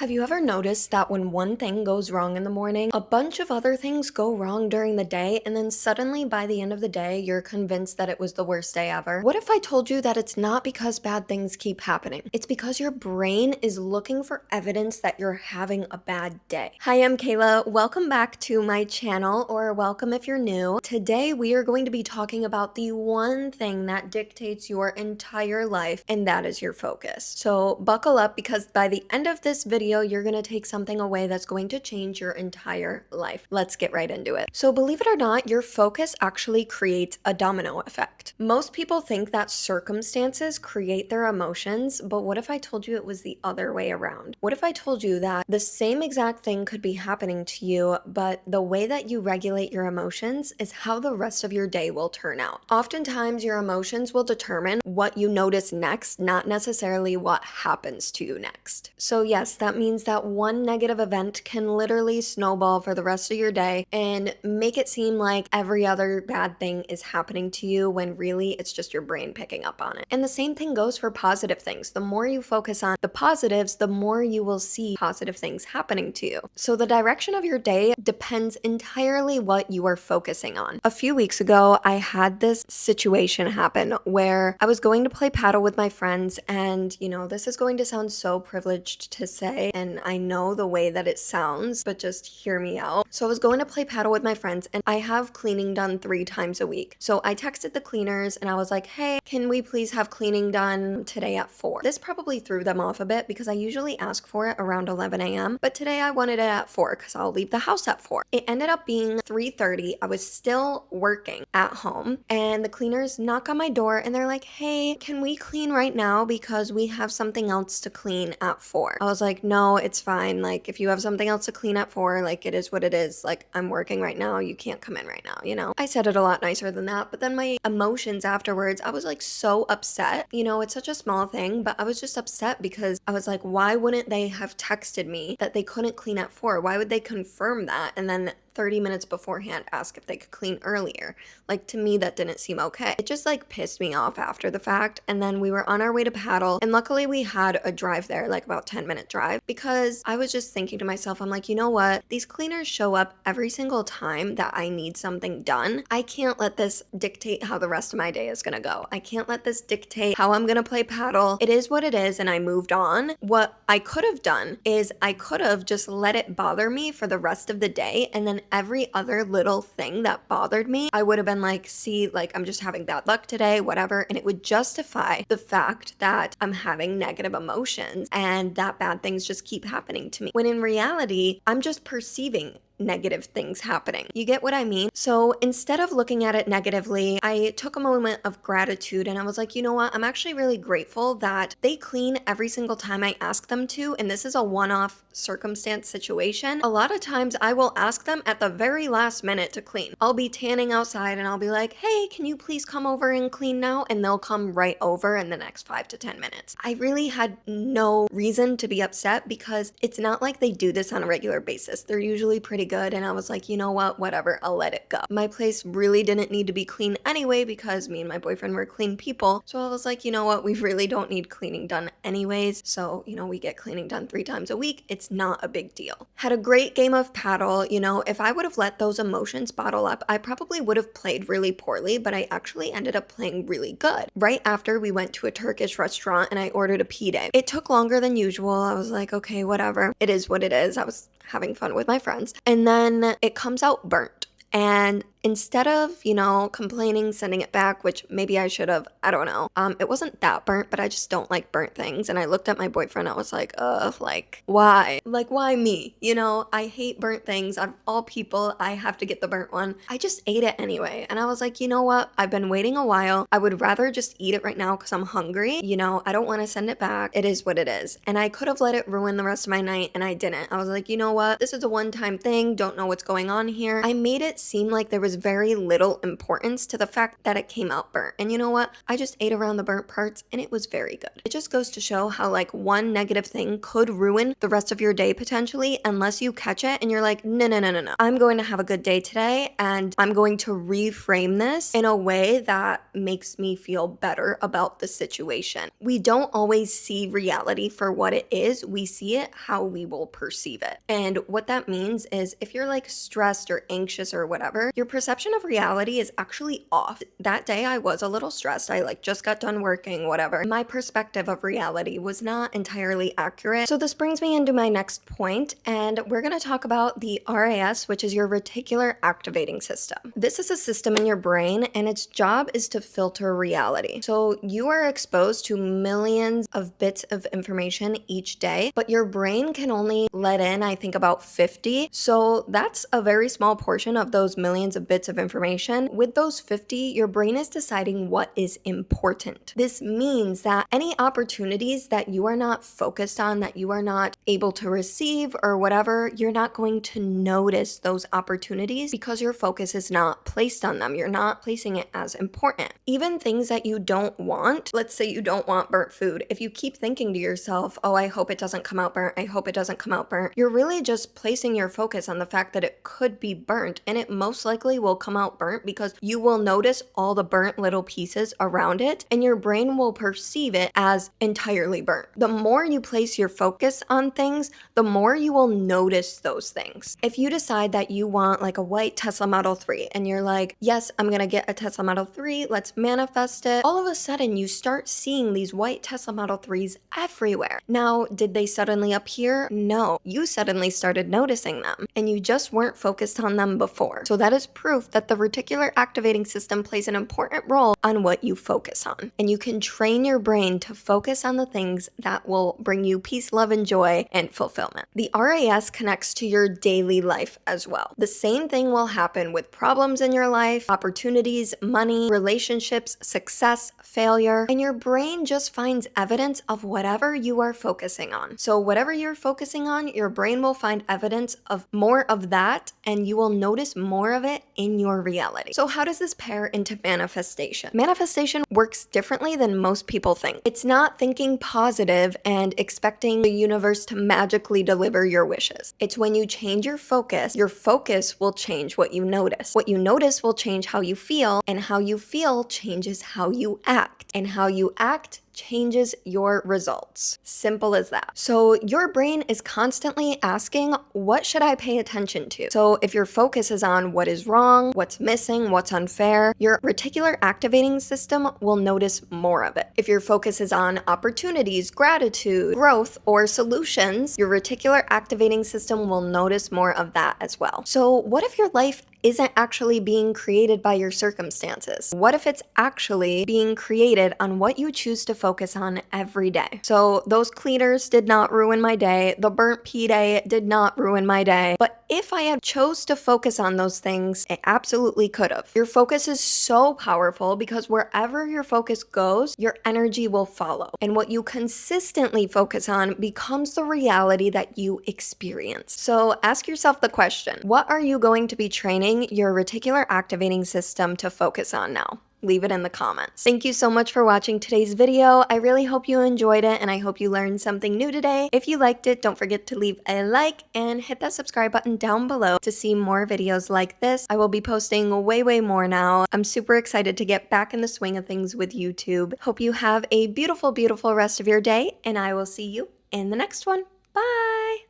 Have you ever noticed that when one thing goes wrong in the morning, a bunch of other things go wrong during the day, and then suddenly by the end of the day, you're convinced that it was the worst day ever? What if I told you that it's not because bad things keep happening? It's because your brain is looking for evidence that you're having a bad day. Hi, I'm Kayla. Welcome back to my channel, or welcome if you're new. Today, we are going to be talking about the one thing that dictates your entire life, and that is your focus. So buckle up, because by the end of this video, you're going to take something away that's going to change your entire life. Let's get right into it. So believe it or not, your focus actually creates a domino effect. Most people think that circumstances create their emotions, but what if I told you it was the other way around? What if I told you that the same exact thing could be happening to you, but the way that you regulate your emotions is how the rest of your day will turn out? Oftentimes, your emotions will determine what you notice next, not necessarily what happens to you next. So yes, that means that one negative event can literally snowball for the rest of your day and make it seem like every other bad thing is happening to you when really it's just your brain picking up on it. And the same thing goes for positive things. The more you focus on the positives, the more you will see positive things happening to you. So the direction of your day depends entirely what you are focusing on. A few weeks ago, I had this situation happen where I was going to play paddle with my friends, and this is going to sound so privileged to say, and I know the way that it sounds, but just hear me out. So I was going to play paddle with my friends, and I have cleaning done 3 times a week. So I texted the cleaners and I was like, hey, can we please have cleaning done today at 4? This probably threw them off a bit because I usually ask for it around 11 a.m. But today I wanted it at 4 because I'll leave the house at 4. It ended up being 3:30. I was still working at home, and the cleaners knock on my door and they're like, hey, can we clean right now because we have something else to clean at 4? I was like, no, it's fine. Like, if you have something else to clean at 4, like, it is what it is. Like, I'm working right now. You can't come in right now, I said it a lot nicer than that, but then my emotions afterwards, I was like so upset. It's such a small thing, but I was just upset because I was like, why wouldn't they have texted me that they couldn't clean at 4? Why would they confirm that and then 30 minutes beforehand ask if they could clean earlier? Like, to me, that didn't seem okay. It just like pissed me off after the fact. And then we were on our way to paddle, and luckily we had a drive there, like about 10-minute drive, because I was just thinking to myself, I'm like, you know what? These cleaners show up every single time that I need something done. I can't let this dictate how the rest of my day is gonna go. I can't let this dictate how I'm gonna play paddle. It is what it is, and I moved on. What I could have done is I could have just let it bother me for the rest of the day, and then every other little thing that bothered me, I would have been like, see, like, I'm just having bad luck today, whatever. And it would justify the fact that I'm having negative emotions and that bad things just keep happening to me. When in reality, I'm just perceiving negative things happening. You get what I mean? So instead of looking at it negatively, I took a moment of gratitude and I was like, you know what? I'm actually really grateful that they clean every single time I ask them to. And this is a one-off circumstance situation. A lot of times I will ask them at the very last minute to clean. I'll be tanning outside and I'll be like, hey, can you please come over and clean now? And they'll come right over in the next 5 to 10 minutes. I really had no reason to be upset because it's not like they do this on a regular basis. They're usually pretty good, and I was like, you know what, whatever, I'll let it go. My place really didn't need to be clean anyway because me and my boyfriend were clean people, so I was like, you know what, we really don't need cleaning done anyways, so we get cleaning done 3 times a week. It's not a big deal. Had a great game of paddle. If I would have let those emotions bottle up, I probably would have played really poorly, but I actually ended up playing really good. Right after, we went to a Turkish restaurant and I ordered a pide. It took longer than usual. I was like, okay, whatever, it is what it is. I was having fun with my friends. And then it comes out burnt. And instead of, complaining, sending it back, which maybe I should have, I don't know. It wasn't that burnt, but I just don't like burnt things. And I looked at my boyfriend, I was like, why? Like, why me? I hate burnt things. Of all people, I have to get the burnt one. I just ate it anyway. And I was like, you know what? I've been waiting a while. I would rather just eat it right now because I'm hungry. I don't want to send it back. It is what it is. And I could have let it ruin the rest of my night, and I didn't. I was like, you know what? This is a one-time thing. Don't know what's going on here. I made it seem like there was was very little importance to the fact that it came out burnt. And you know what? I just ate around the burnt parts and it was very good. It just goes to show how like one negative thing could ruin the rest of your day potentially unless you catch it and you're like, no, no, no, no, no. I'm going to have a good day today and I'm going to reframe this in a way that makes me feel better about the situation. We don't always see reality for what it is. We see it how we will perceive it. And what that means is if you're like stressed or anxious or whatever, your perception of reality is actually off. That day I was a little stressed. I like just got done working, whatever. My perspective of reality was not entirely accurate. So this brings me into my next point, and we're going to talk about the RAS, which is your Reticular Activating System. This is a system in your brain and its job is to filter reality. So you are exposed to millions of bits of information each day, but your brain can only let in, I think, about 50. So that's a very small portion of those millions of bits of information. With those 50, your brain is deciding what is important. This means that any opportunities that you are not focused on, that you are not able to receive or whatever, you're not going to notice those opportunities because your focus is not placed on them. You're not placing it as important. Even things that you don't want, let's say you don't want burnt food. If you keep thinking to yourself, oh, I hope it doesn't come out burnt, I hope it doesn't come out burnt, you're really just placing your focus on the fact that it could be burnt, and it most likely will come out burnt because you will notice all the burnt little pieces around it and your brain will perceive it as entirely burnt. The more you place your focus on things, the more you will notice those things. If you decide that you want like a white Tesla Model 3 and you're like, yes, I'm gonna get a Tesla Model 3, let's manifest it, all of a sudden you start seeing these white Tesla Model 3s everywhere. Now, did they suddenly appear? No, you suddenly started noticing them and you just weren't focused on them before. So that is proof that the reticular activating system plays an important role on what you focus on. And you can train your brain to focus on the things that will bring you peace, love, and joy and fulfillment. The RAS connects to your daily life as well. The same thing will happen with problems in your life, opportunities, money, relationships, success, failure, and your brain just finds evidence of whatever you are focusing on. So whatever you're focusing on, your brain will find evidence of more of that, and you will notice more of it in your reality. So how does this pair into manifestation? Manifestation works differently than most people think. It's not thinking positive and expecting the universe to magically deliver your wishes. It's when you change your focus will change what you notice. What you notice will change how you feel, and how you feel changes how you act, and how you act changes your results. Simple as that. So your brain is constantly asking, what should I pay attention to? So if your focus is on what is wrong, what's missing, what's unfair, your reticular activating system will notice more of it. If your focus is on opportunities, gratitude, growth, or solutions, your reticular activating system will notice more of that as well. So what if your life isn't actually being created by your circumstances? What if it's actually being created on what you choose to focus on every day? So those cleaners did not ruin my day. The burnt pea day did not ruin my day. But if I had chose to focus on those things, it absolutely could have. Your focus is so powerful because wherever your focus goes, your energy will follow. And what you consistently focus on becomes the reality that you experience. So ask yourself the question, what are you going to be training your reticular activating system to focus on now? Leave it in the comments. Thank you so much for watching today's video. I really hope you enjoyed it and I hope you learned something new today. If you liked it, don't forget to leave a like and hit that subscribe button down below to see more videos like this. I will be posting way more now. I'm super excited to get back in the swing of things with YouTube. Hope you have a beautiful rest of your day, and I will see you in the next one. Bye!